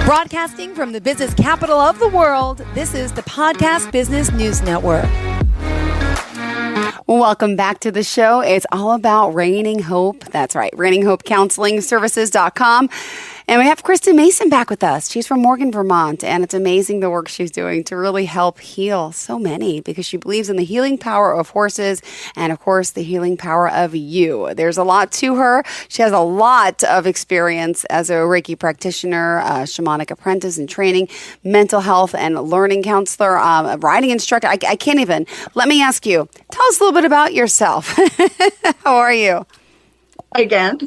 Broadcasting from the business capital of the world, this is the Podcast Business News Network. Welcome back to the show. It's all about Reining Hope. That's right, ReiningHopeCounselingServices.com. And we have Kristin Mason back with us. She's from Morgan, Vermont, and it's amazing the work she's doing to really help heal so many because she believes in the healing power of horses and, of course, the healing power of you. There's a lot to her. She has a lot of experience as a Reiki practitioner, shamanic apprentice in training, mental health and learning counselor, riding instructor. I can't even. Let me ask you, tell us a little bit about yourself. How are you? Again.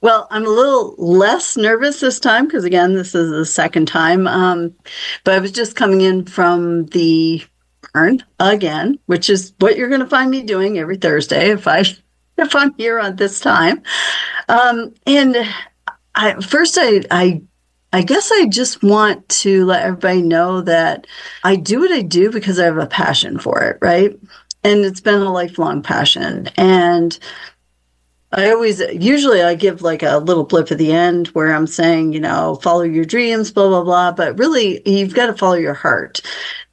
Well, I'm a little less nervous this time because, again, this is the second time. But I was just coming in from the barn again, which is what you're going to find me doing every Thursday if I'm here at this time. And I guess I just want to let everybody know that I do what I do because I have a passion for it, right? And it's been a lifelong passion. And usually I give like a little blip at the end where I'm saying, follow your dreams, blah, blah, blah. But really, you've got to follow your heart.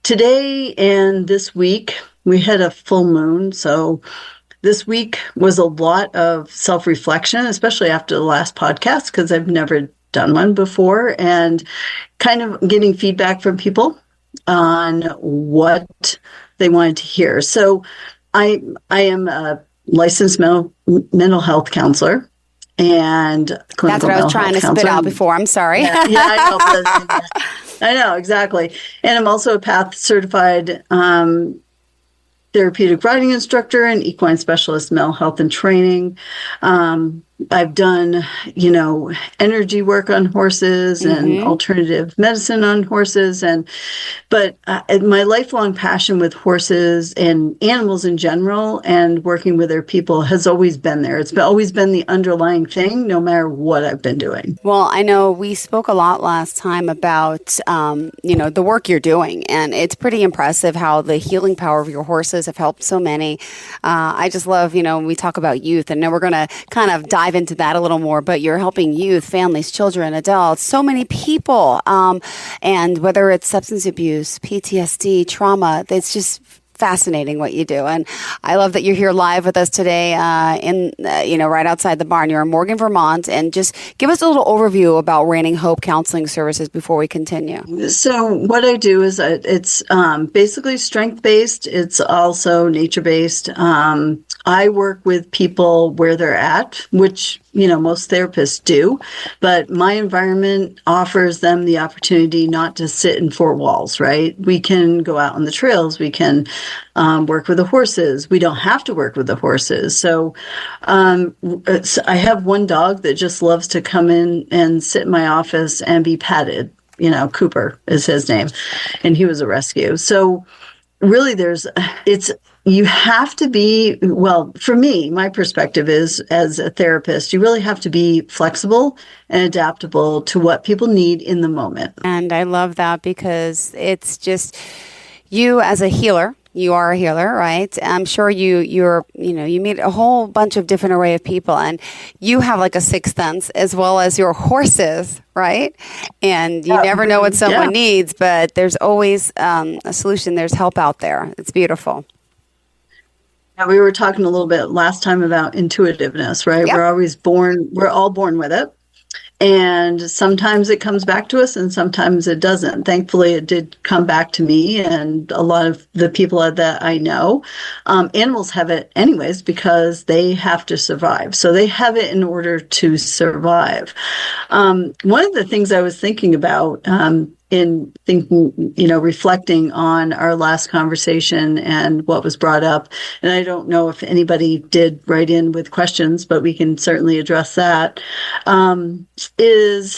Today and this week, we had a full moon. So this week was a lot of self-reflection, especially after the last podcast, because I've never done one before, and kind of getting feedback from people on what they wanted to hear. So I am a licensed mental health counselor and clinical. That's what I was trying to spit out before. I'm sorry. Yeah, I know, exactly. And I'm also a PATH certified therapeutic riding instructor and equine specialist mental health and training. I've done, energy work on horses and alternative medicine on horses. But my lifelong passion with horses and animals in general and working with their people has always been there. It's always been the underlying thing, no matter what I've been doing. Well, I know we spoke a lot last time about, the work you're doing. And it's pretty impressive how the healing power of your horses have helped so many. I just love, when we talk about youth, and now we're going to kind of dive into that a little more, but you're helping youth, families, children, adults, so many people. And whether it's substance abuse, PTSD, trauma, it's just fascinating what you do. And I love that you're here live with us today right outside the barn. You're in Morgan, Vermont. And just give us a little overview about Reining Hope Counseling Services before we continue. So what I do is it's basically strength-based. It's also nature-based. I work with people where they're at, which most therapists do, but my environment offers them the opportunity not to sit in four walls, right? We can go out on the trails. We can work with the horses. We don't have to work with the horses. So I have one dog that just loves to come in and sit in my office and be patted. Cooper is his name, and he was a rescue. So really you have to be, well, for me, my perspective is as a therapist, you really have to be flexible and adaptable to what people need in the moment. And I love that because it's just you as a healer. You are a healer, right? I'm sure you meet a whole bunch of different array of people, and you have like a sixth sense as well as your horses, right? And you never know what someone needs, but there's always a solution. There's help out there. It's beautiful. Yeah, we were talking a little bit last time about intuitiveness, right? Yep. We're all born with it. And sometimes it comes back to us and sometimes it doesn't. Thankfully, it did come back to me and a lot of the people that I know. Animals have it anyways because they have to survive. So they have it in order to survive. One of the things I was thinking about in thinking, reflecting on our last conversation and what was brought up, and I don't know if anybody did write in with questions, but we can certainly address that, is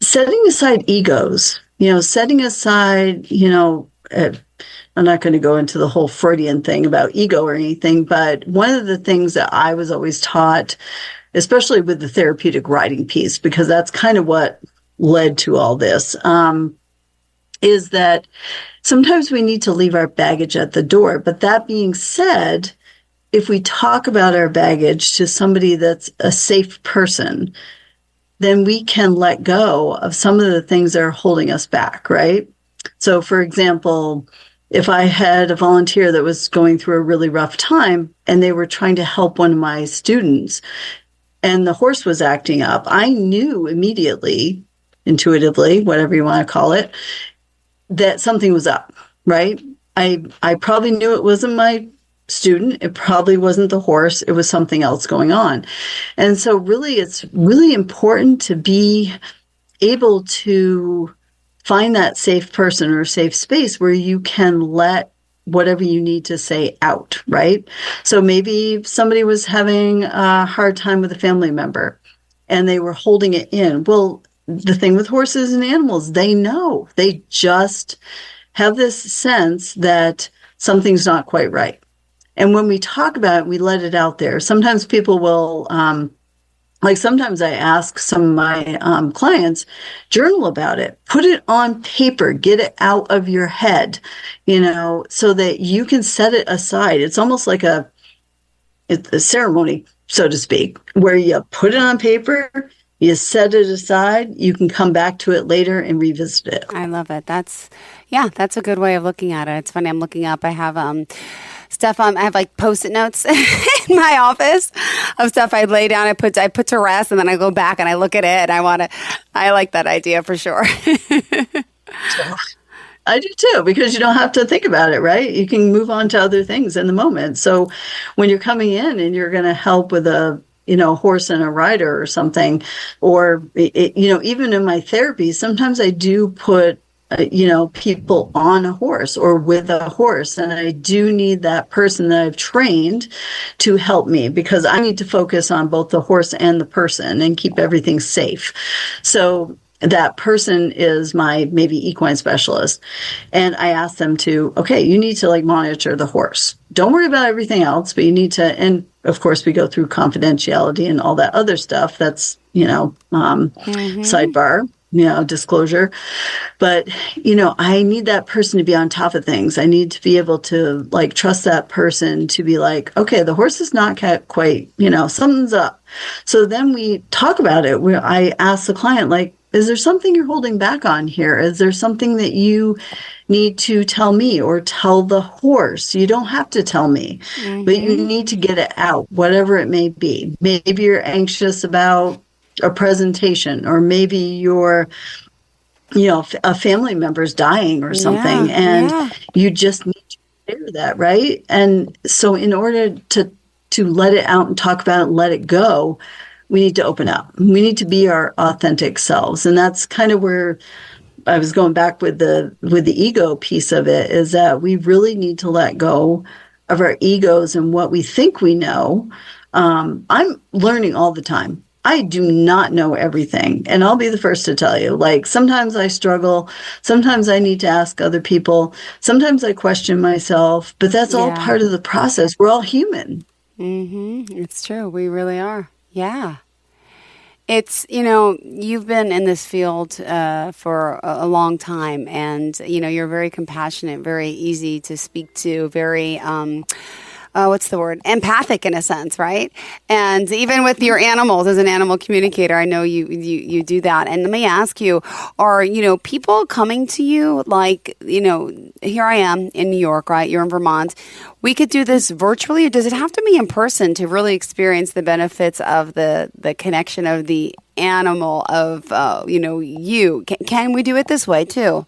setting aside egos, setting aside, I'm not going to go into the whole Freudian thing about ego or anything, but one of the things that I was always taught, especially with the therapeutic riding piece, because that's kind of what led to all this, is that sometimes we need to leave our baggage at the door. But that being said, if we talk about our baggage to somebody that's a safe person, then we can let go of some of the things that are holding us back, right? So, for example, if I had a volunteer that was going through a really rough time and they were trying to help one of my students and the horse was acting up, I knew immediately, intuitively, whatever you want to call it, that something was up, right? I probably knew it wasn't my student. It probably wasn't the horse. It was something else going on. And so really, it's really important to be able to find that safe person or safe space where you can let whatever you need to say out, right? So maybe somebody was having a hard time with a family member and they were holding it in. Well, the thing with horses and animals, they know. They just have this sense that something's not quite right. And when we talk about it, we let it out there. Sometimes people will, sometimes I ask some of my clients, journal about it, put it on paper, get it out of your head, so that you can set it aside. It's almost like it's a ceremony, so to speak, where you put it on paper, you set it aside, you can come back to it later and revisit it. I love it. That's a good way of looking at it. It's funny. I'm looking up. I have stuff on. I have like Post-it notes in my office of stuff I lay down. I put to rest, and then I go back and I look at it. And I like that idea for sure. I do too, because you don't have to think about it, right? You can move on to other things in the moment. So when you're coming in and you're going to help with a horse and a rider or something, or, even in my therapy, sometimes I do put, people on a horse or with a horse. And I do need that person that I've trained to help me because I need to focus on both the horse and the person and keep everything safe. So that person is my maybe equine specialist. And I ask them to, okay, you need to monitor the horse. Don't worry about everything else, but you need to, and of course we go through confidentiality and all that other stuff. That's, sidebar, disclosure. But, I need that person to be on top of things. I need to be able to trust that person to be okay, the horse is not quite, something's up. So then we talk about it where I ask the client, is there something you're holding back on here? Is there something that you need to tell me or tell the horse? You don't have to tell me, but you need to get it out, whatever it may be. Maybe you're anxious about a presentation, or maybe you're, a family member's dying or something, and you just need to share that, right? And so in order to let it out and talk about it and let it go, we need to open up. We need to be our authentic selves. And that's kind of where I was going back with the ego piece of it, is that we really need to let go of our egos and what we think we know. I'm learning all the time. I do not know everything. And I'll be the first to tell you, sometimes I struggle. Sometimes I need to ask other people. Sometimes I question myself, but that's all part of the process. We're all human. It's true. We really are. Yeah. It's, you've been in this field for a long time, and, you're very compassionate, very easy to speak to, very, what's the word? Empathic in a sense, right? And even with your animals, as an animal communicator, I know you do that. And let me ask you, are, people coming to you here I am in New York, right? You're in Vermont. We could do this virtually, or does it have to be in person to really experience the benefits of the connection of the animal, of, you? Can we do it this way too?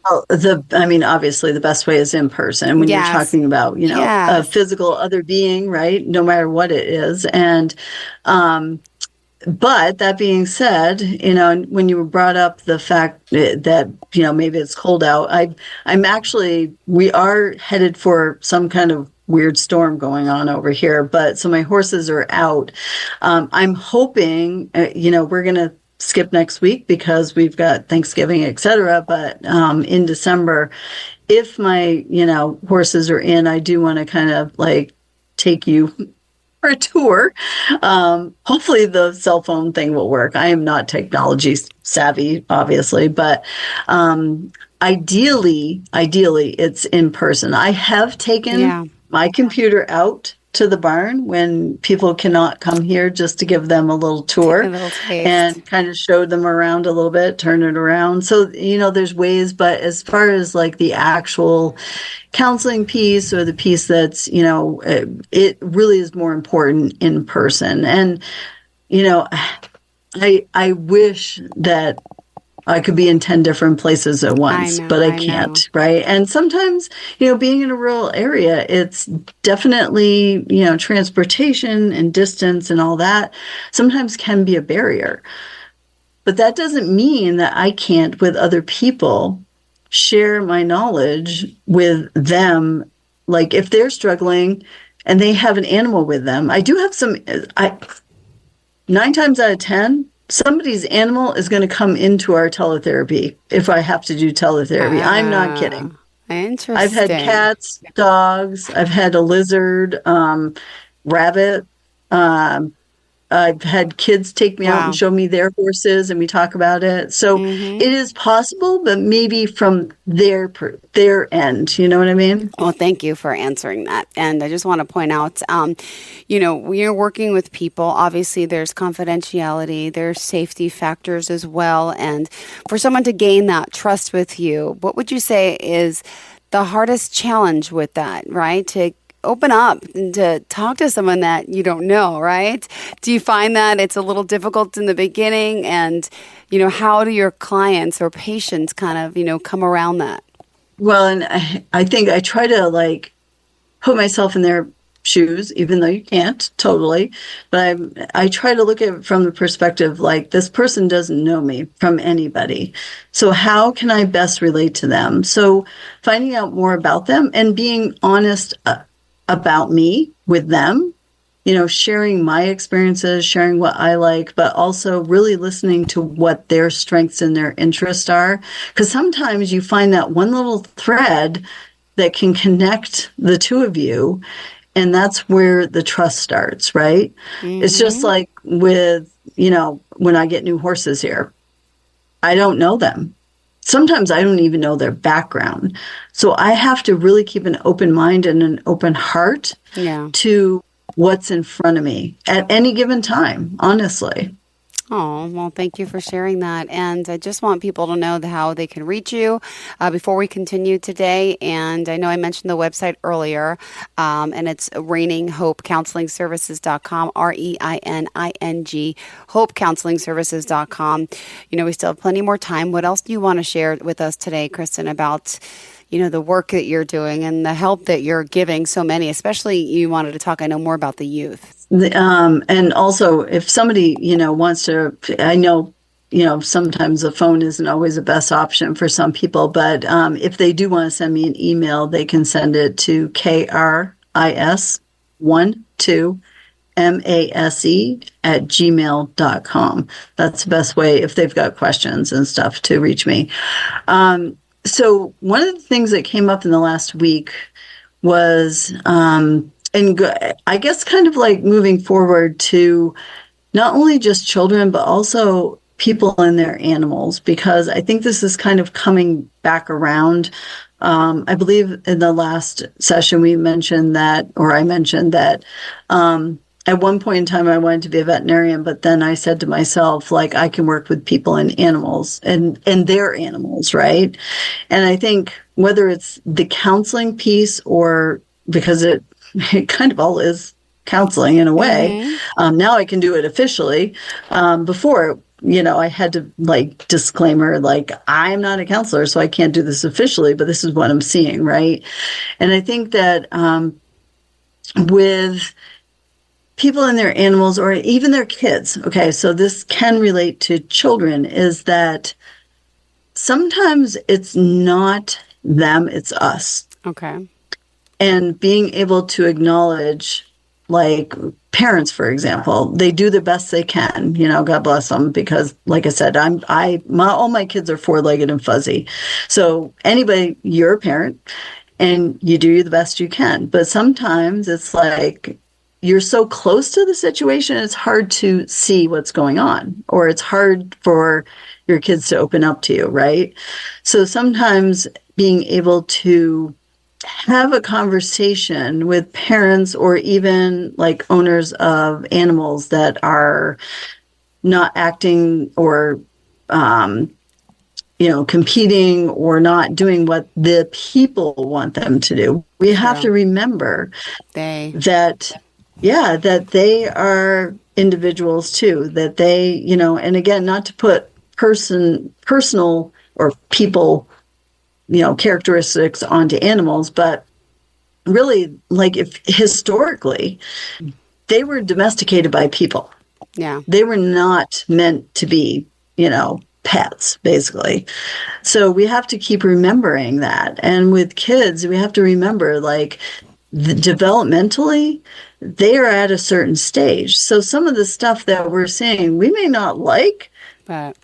Well, obviously the best way is in person when you're talking about, a physical other being, right? No matter what it is. And, but that being said, when you brought up the fact that, maybe it's cold out, we are headed for some kind of weird storm going on over here. But so my horses are out. I'm hoping, we're going to skip next week because we've got Thanksgiving, etc. But in December, if my horses are in, I do want to kind of take you for a tour. Hopefully the cell phone thing will work. I am not technology savvy, obviously, but ideally it's in person. I have taken my computer out to the barn when people cannot come here, just to give them a little tour and kind of show them around a little bit, turn it around. So, there's ways, but as far as like the actual counseling piece or the piece that's, it really is more important in person. And, I wish that I could be in 10 different places at once, but I can't, right? And sometimes, being in a rural area, it's definitely, transportation and distance and all that sometimes can be a barrier. But that doesn't mean that I can't, with other people, share my knowledge with them. Like if they're struggling and they have an animal with them, I do have 9 times out of 10, somebody's animal is going to come into our teletherapy if I have to do teletherapy. I'm not kidding. Interesting. I've had cats, dogs. I've had a lizard, rabbit. I've had kids take me out and show me their horses, and we talk about it. So it is possible, but maybe from their end. You know what I mean? Well, thank you for answering that. And I just want to point out, when you're working with people, obviously there's confidentiality, there's safety factors as well. And for someone to gain that trust with you, what would you say is the hardest challenge with that, right? To open up and to talk to someone that you don't know, right? Do you find that it's a little difficult in the beginning? And, how do your clients or patients kind of, come around that? Well, and I think I try to put myself in their shoes, even though you can't totally, but I try to look at it from the perspective, this person doesn't know me from anybody. So how can I best relate to them? So finding out more about them and being honest about me with them, sharing my experiences, sharing what I like, but also really listening to what their strengths and their interests are. Because sometimes you find that one little thread that can connect the two of you, and that's where the trust starts, right? It's just like with, when I get new horses here, I don't know them. Sometimes I don't even know their background. So I have to really keep an open mind and an open heart to what's in front of me at any given time, honestly. Oh, well, thank you for sharing that. And I just want people to know how they can reach you before we continue today. And I know I mentioned the website earlier, and it's Reining Hope Counseling Services.com, REINING, HopeCounselingServices.com. We still have plenty more time. What else do you want to share with us today, Kristin, about the work that you're doing and the help that you're giving so many, especially you wanted to talk, I know, more about the youth. And also if somebody, wants to, I know, sometimes the phone isn't always the best option for some people, but if they do want to send me an email, they can send it to KRIS12MASE@gmail.com. That's the best way if they've got questions and stuff to reach me. So one of the things that came up in the last week was, and I guess kind of moving forward to not only just children, but also people and their animals, because I think this is kind of coming back around. I believe in the last session I mentioned that at one point in time I wanted to be a veterinarian, but then I said to myself, I can work with people and animals and their animals, right? And I think whether it's the counseling piece or because it kind of all is counseling in a way. Now I can do it officially. Before, I had to disclaimer, I'm not a counselor, so I can't do this officially, but this is what I'm seeing, right? And I think that with people and their animals or even their kids, okay, so this can relate to children, is that sometimes it's not them, it's us. Okay. And being able to acknowledge, parents, for example, they do the best they can, God bless them, because like I said, all my kids are 4-legged and fuzzy. So anybody, you're a parent and you do the best you can. But sometimes it's you're so close to the situation, it's hard to see what's going on, or it's hard for your kids to open up to you, right? So sometimes being able to have a conversation with parents or even like owners of animals that are not acting or, competing or not doing what the people want them to do. We have to remember that they are individuals too, that they, and again, not to put personal or people, characteristics onto animals, but really, like, if historically they were domesticated by people. Yeah. They were not meant to be, pets, basically. So we have to keep remembering that. And with kids, we have to remember, like, developmentally, they are at a certain stage. So some of the stuff that we're seeing, we may not like, but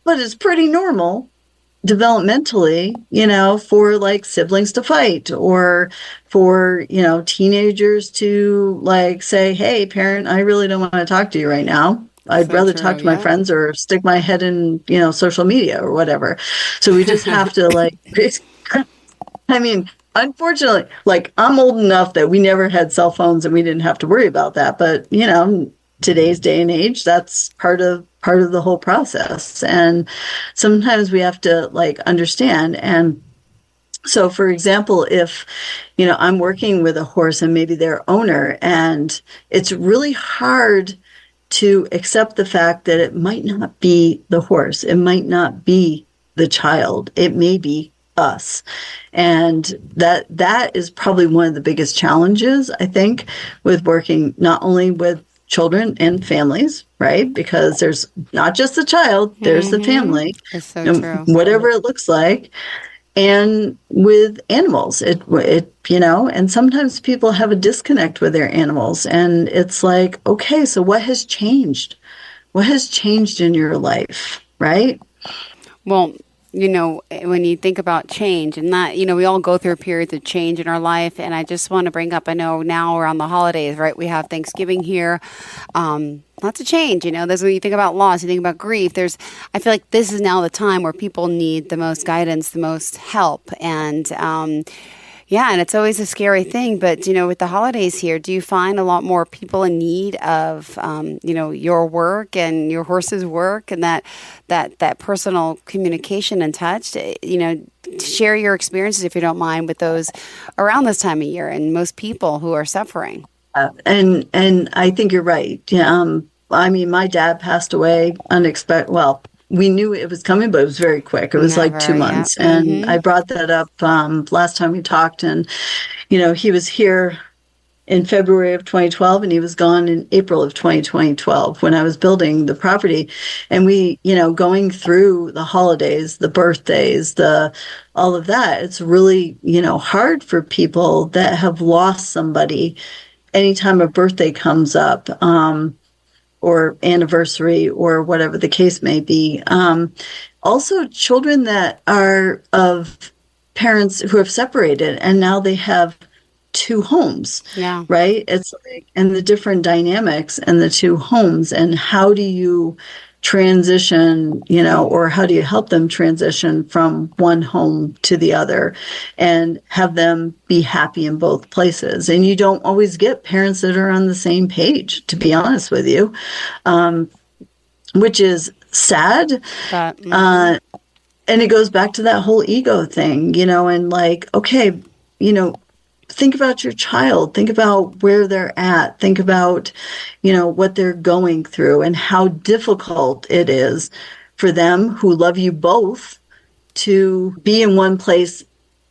it's pretty normal developmentally, for like siblings to fight, or for, teenagers to like say, hey, parent, I really don't want to talk to you right now. I'd rather talk to my friends or stick my head in, social media or whatever. So we just have to like, I mean, unfortunately, like, I'm old enough that we never had cell phones and we didn't have to worry about that. But, today's day and age, that's part of the whole process. And sometimes we have to like understand. And so, for example, if, I'm working with a horse and maybe their owner, and it's really hard to accept the fact that it might not be the horse, it might not be the child, it may be us. And that is probably one of the biggest challenges, I think, with working not only with children and families, right? Because there's not just the child, there's the family. It's so true. Whatever it looks like. And with animals, it and sometimes people have a disconnect with their animals. And it's like, okay, so what has changed? What has changed in your life, right? Well, when you think about change and that, we all go through periods of change in our life. And I just want to bring up, I know now around the holidays, right? We have Thanksgiving here. Lots of change, there's when you think about loss, you think about grief. I feel like this is now the time where people need the most guidance, the most help. And, and it's always a scary thing. But, with the holidays here, do you find a lot more people in need of, your work and your horse's work and that personal communication and touch? Share your experiences, if you don't mind, with those around this time of year and most people who are suffering. And I think you're right. My dad passed away unexpected. Well, we knew it was coming, but it was very quick. It was like 2 months. Yeah. And I brought that up last time we talked. And, he was here in February of 2012, and he was gone in April of 2012 when I was building the property. And we, going through the holidays, the birthdays, all of that, it's really, hard for people that have lost somebody anytime a birthday comes up, or anniversary, or whatever the case may be. Also, children that are of parents who have separated and now they have two homes, right? It's like, and the different dynamics and the two homes, and how do you transition, or how do you help them transition from one home to the other and have them be happy in both places? And you don't always get parents that are on the same page, to be honest with you, which is sad. And it goes back to that whole ego thing, and like, okay, think about your child, think about where they're at, think about, what they're going through and how difficult it is for them who love you both to be in one place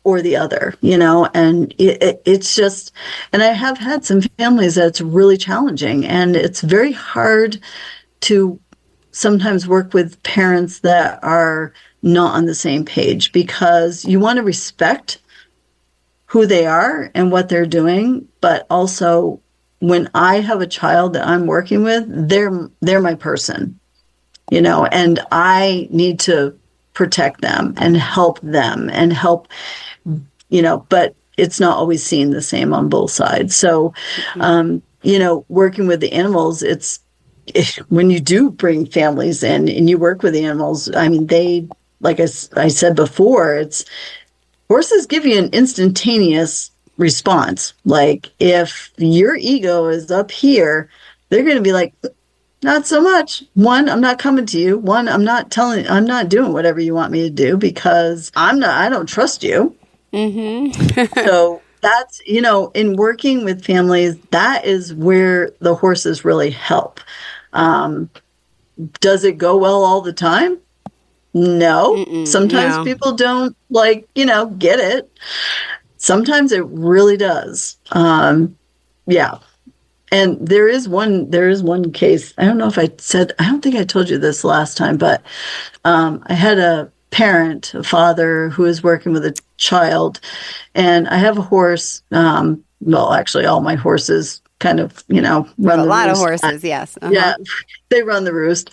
or the other, and it's just, and I have had some families that's really challenging, and it's very hard to sometimes work with parents that are not on the same page, because you want to respect who they are and what they're doing, but also when I have a child that I'm working with, they're my person, and I need to protect them and help but it's not always seen the same on both sides. So, working with the animals, when you do bring families in and you work with the animals, I mean, they, like I said before, horses give you an instantaneous response. Like if your ego is up here, they're going to be like, not so much. One, I'm not coming to you. One, I'm not doing whatever you want me to do because I don't trust you. So that's, in working with families, that is where the horses really help. Does it go well all the time? No. Sometimes people don't get it. Sometimes it really does. Yeah. And there is one case. I don't know if I don't think I told you this last time, but I had a father who was working with a child, and I have a horse. Well, actually all my horses kind of, run the roost. A lot of horses, yes. Yeah, they run the roost.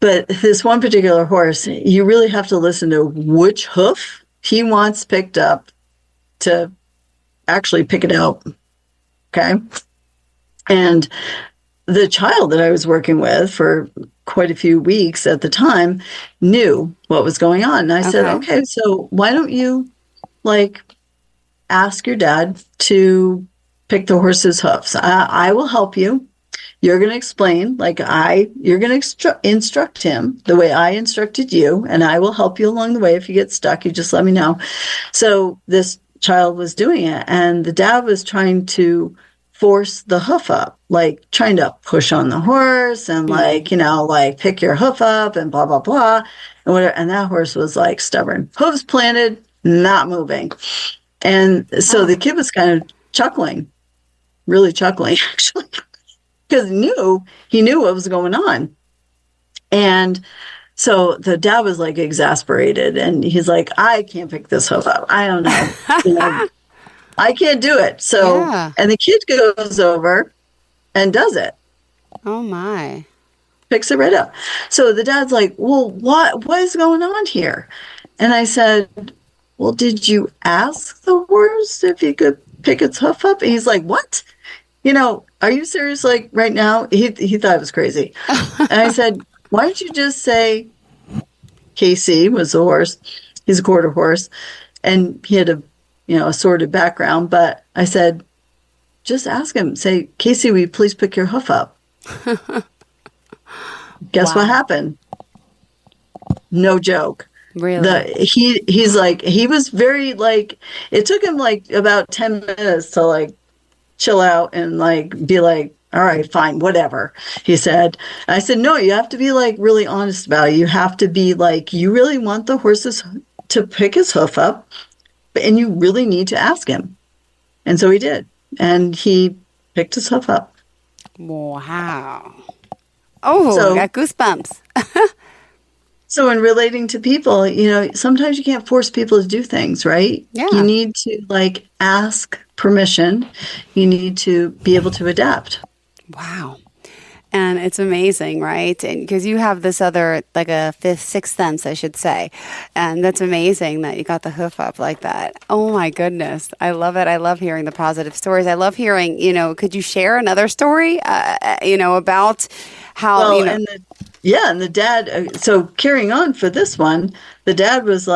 But this one particular horse, you really have to listen to which hoof he wants picked up to actually pick it out. Okay. And the child that I was working with for quite a few weeks at the time knew what was going on. And I said, okay, so why don't you ask your dad to pick the horse's hoofs? I will help you. You're going to explain, you're going to instruct him the way I instructed you, and I will help you along the way. If you get stuck, you just let me know. So this child was doing it, and the dad was trying to force the hoof up, trying to push on the horse and pick your hoof up and blah, blah, blah. And whatever. And that horse was stubborn, hooves planted, not moving. And so the kid was kind of chuckling, really chuckling actually, because he knew what was going on. And so the dad was exasperated, and he's like, I can't pick this hoof up. I don't know. I can't do it. So, and the kid goes over and does it. Oh my. Picks it right up. So the dad's like, well, what is going on here? And I said, well, did you ask the horse if he could pick its hoof up? And he's like, what? Are you serious? Right now? He thought it was crazy. And I said, why don't you just say, Casey was the horse. He's a quarter horse. And he had a assorted background, but I said, just ask him, say, Casey, will you please pick your hoof up? Guess what happened? No joke. Really? He was very it took him about 10 minutes to chill out and be all right, fine, whatever, he said. I said, no, you have to be really honest about it. You have to be you really want the horses to pick his hoof up, and you really need to ask him. And so he did. And he picked his hoof up. Wow. Oh, I got goosebumps. So in relating to people, sometimes you can't force people to do things, right? Yeah. You need to ask permission. You need to be able to adapt. Wow. And it's amazing, right? And because you have this other, a sixth sense, I should say. And that's amazing that you got the hoof up like that. Oh my goodness. I love it. I love hearing the positive stories. I love hearing, could you share another story, about how, and the dad, so carrying on for this one, the dad was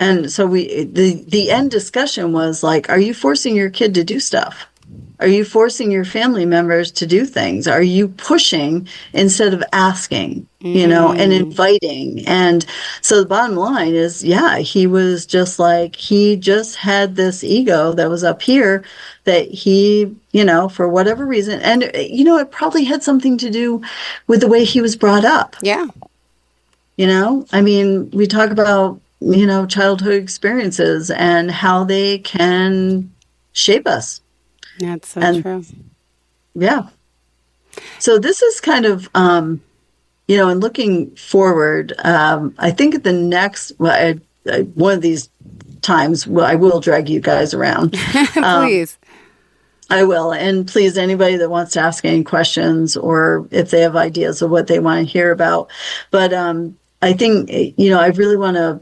and so the end discussion was are you forcing your kid to do stuff? Are you forcing your family members to do things? Are you pushing instead of asking, and inviting? And so the bottom line is, he was just he just had this ego that was up here that he, for whatever reason, and, it probably had something to do with the way he was brought up. Yeah. I mean, we talk about, childhood experiences and how they can shape us. That's so true. Yeah. So this is kind of, in looking forward, I think at the next, one of these times, I will drag you guys around. Please. I will. And please, anybody that wants to ask any questions or if they have ideas of what they want to hear about. But I think, I really want to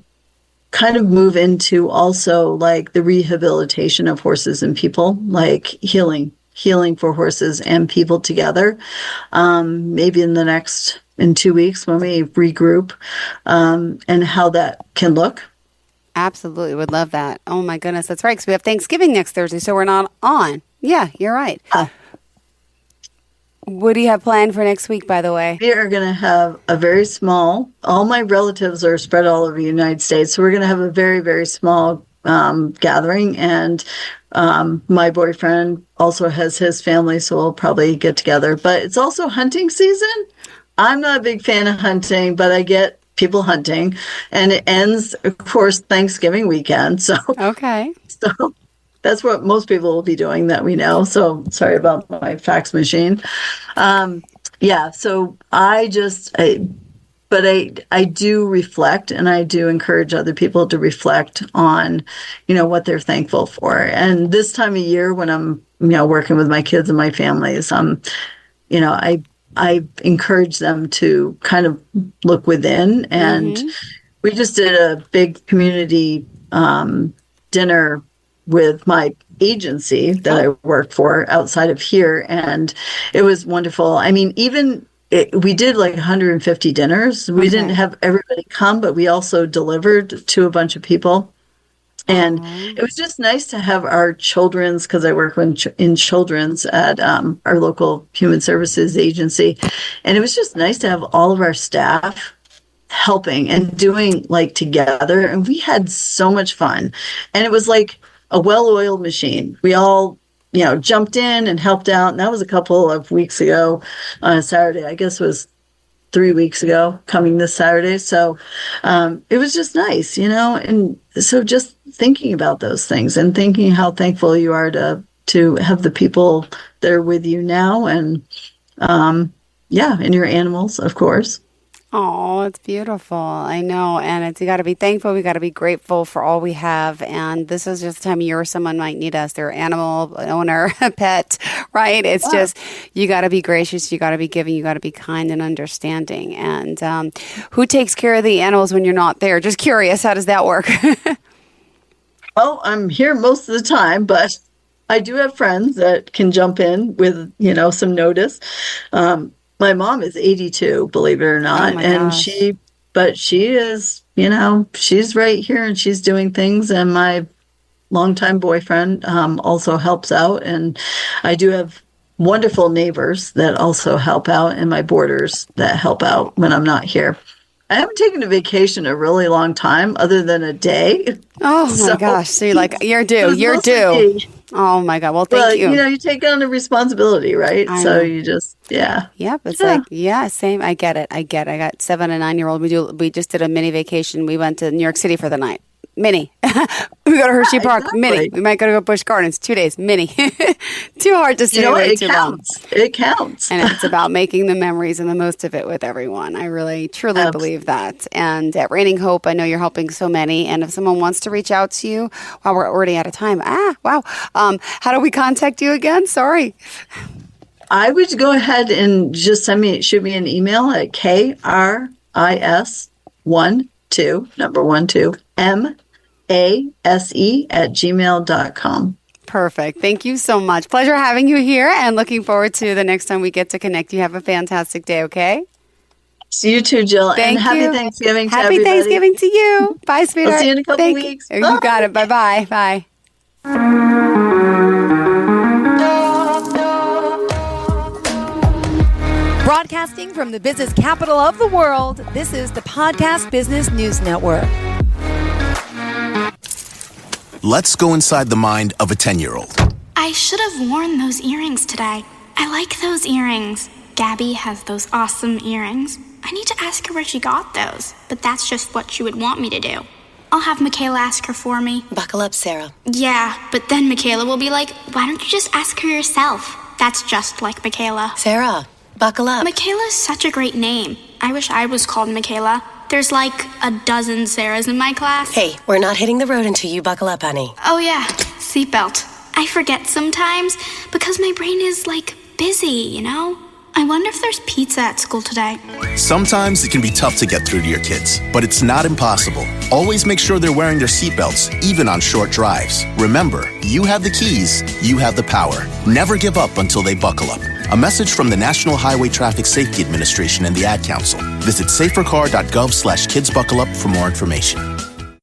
kind of move into also the rehabilitation of horses and people, healing for horses and people together. Maybe in 2 weeks when we regroup, and how that can look. Absolutely. Would love that. Oh, my goodness. That's right. Because we have Thanksgiving next Thursday, so we're not on. Yeah, you're right. What do you have planned for next week, by the way? We are going to have a very small, all my relatives are spread all over the United States. So we're going to have a very, very small gathering. And my boyfriend also has his family, so we'll probably get together. But it's also hunting season. I'm not a big fan of hunting, but I get people hunting. And it ends, of course, Thanksgiving weekend. So, Okay. so that's what most people will be doing that we know. So sorry about my fax machine. So I do reflect, and I do encourage other people to reflect on, what they're thankful for. And this time of year when I'm, working with my kids and my families, I encourage them to kind of look within. And we just did a big community dinner with my agency that I work for outside of here. And it was wonderful. I mean, we did like 150 dinners. We didn't have everybody come, but we also delivered to a bunch of people. And it was just nice to have our children's, because I work in children's at our local human services agency. And it was just nice to have all of our staff helping and doing like together. And we had so much fun. And it was like a well-oiled machine. We all, jumped in and helped out. And that was a couple of weeks ago on a Saturday. I guess it was 3 weeks ago, coming this Saturday. So it was just nice, and so just thinking about those things and thinking how thankful you are to have the people that are with you now, and and your animals, of course. Oh, it's beautiful. I know. And you got to be thankful. We got to be grateful for all we have. And this is just the time of year where someone might need us. They're an animal, an owner, a pet, right? It's just, you got to be gracious. You got to be giving. You got to be kind and understanding. And who takes care of the animals when you're not there? Just curious. How does that work? Well, I'm here most of the time, but I do have friends that can jump in with, some notice. My mom is 82, believe it or not. And she is, she's right here and she's doing things. And my longtime boyfriend also helps out. And I do have wonderful neighbors that also help out, and my boarders that help out when I'm not here. I haven't taken a vacation a really long time, other than a day. Oh my gosh. So you're like, you're due. Oh my God. Well, thank you. You take on a responsibility, right? So you just, Yep. It's same. I get it. I got 7 and 9-year-old. We just did a mini vacation. We went to New York City for the night. Mini. We go to Hershey Park. Exactly. Mini. We might go Busch Gardens. 2 days. Mini. Too hard to stay away too long. It counts. And it's about making the memories and the most of it with everyone. I really, truly believe that. And at Reining Hope, I know you're helping so many. And if someone wants to reach out to you, we're already out of time. Wow. How do we contact you again? Sorry. I would go ahead and just shoot me an email at KRIS12MASE@gmail.com. Perfect. Thank you so much. Pleasure having you here, and looking forward to the next time we get to connect. You have a fantastic day, okay? See you too, Jill. Thank and you. Happy Thanksgiving to everybody. Happy Thanksgiving to you. Bye, sweetheart. I'll see you in a couple weeks. You got it. Bye-bye. Bye. Broadcasting from the business capital of the world, this is the Podcast Business News Network. Let's go inside the mind of a 10-year-old. I should have worn those earrings today. I like those earrings. Gabby has those awesome earrings. I need to ask her where she got those, but that's just what she would want me to do. I'll have Michaela ask her for me. Buckle up, Sarah. Yeah, but then Michaela will be like, why don't you just ask her yourself? That's just like Michaela. Sarah, buckle up. Michaela's such a great name. I wish I was called Michaela. There's like a dozen Sarahs in my class. Hey, we're not hitting the road until you buckle up, honey. Oh yeah, seatbelt. I forget sometimes because my brain is like busy, I wonder if there's pizza at school today. Sometimes it can be tough to get through to your kids, but it's not impossible. Always make sure they're wearing their seatbelts, even on short drives. Remember, you have the keys, you have the power. Never give up until they buckle up. A message from the National Highway Traffic Safety Administration and the Ad Council. Visit safercar.gov/kidsbuckleup for more information.